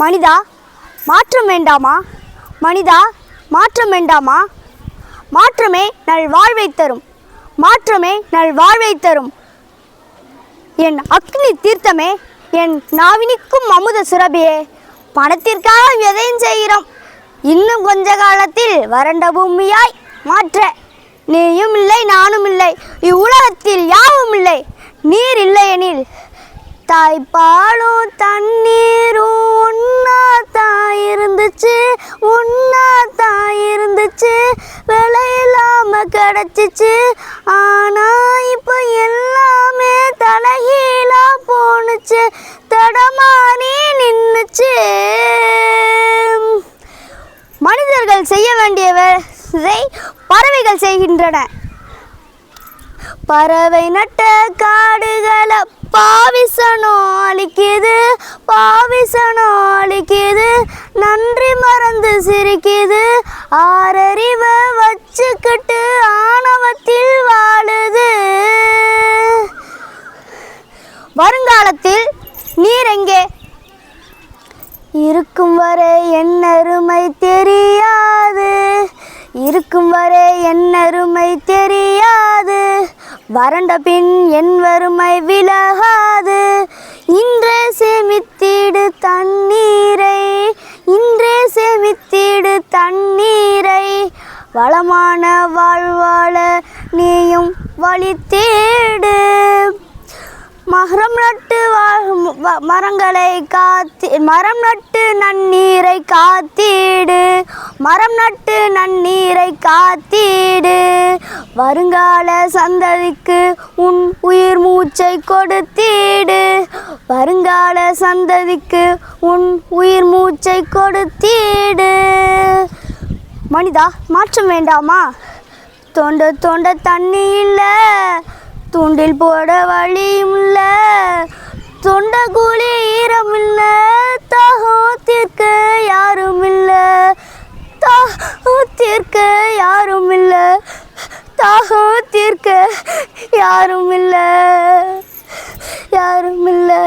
மனிதா மாற்றம் வேண்டாமா? மனிதா மாற்றம் வேண்டாமா? மாற்றமே நல்வாழ்வை தரும், மாற்றமே நல்வாழ்வை தரும். என் அக்னி தீர்த்தமே, என் நாவினிக்கும் அமுத சுரபியே, பணத்திற்காக எதையும் செய்கிறோம். இன்னும் கொஞ்ச காலத்தில் வறண்ட பூமியாய் மாற்ற நீயும் இல்லை நானும் இல்லை, இவ்வுலகத்தில் யாவும் இல்லை. நீர் இல்லையெனில் தாய்ப்பாலும் தண்ணீரும் ஒன்னா தான் இருந்துச்சு, ஒன்னா தான் இருந்துச்சு, விலை இல்லாம கிடச்சிச்சு. ஆனா இப்போ எல்லாமே தலைகீழா போனுச்சு, தடமாறி நின்னுச்சு. மனிதர்கள் செய்ய வேண்டியவை பறவைகள் செய்கின்றன. பறவை நட்ட காடுகளை பாவிசனம் அழிக்குது, பாவிசனம் அழிக்குது, நன்றி மறந்து சிரிக்குது. ஆறறிவை வச்சுக்கிட்டு ஆணவத்தில் வாழுது. வருங்காலத்தில் நீர் எங்கே? இருக்கும் வரை என் அருமை தெரியாது, இருக்கும் வரை என் அருமை தெரியாது, வறண்ட பின் என் வறுமை விலகாது. இன்றே சேமித்திடு தண்ணீரை, இன்றே சேமித்திடு தண்ணீரை, வளமான வாழ்வாழ நீயும் வழி தேடு. மரம் நட்டு மரங்களை காத்தி, மரம் நட்டு நன்னீரை காத்தீடு, மரம் நட்டு நன்னீரை காத்தீடு. வருங்கால சந்ததிக்கு உன் உயிர் மூச்சை கொடுத்தீடு, வருங்கால சந்ததிக்கு உன் உயிர் மூச்சை கொடுத்தீடு. மனிதா மாற்றம் வேண்டாமா? தோண்ட தோண்ட தண்ணி இல்லை, தூண்டில் போட வழியும் இல்லை, தொண்ட கூலி ஈரம் இல்லை, தாகம் தீர்க்க யாரும் இல்லை, தாகம் தீர்க்க யாரும் இல்லை, தாகம் தீர்க்க யாரும் இல்லை, யாரும் இல்லை.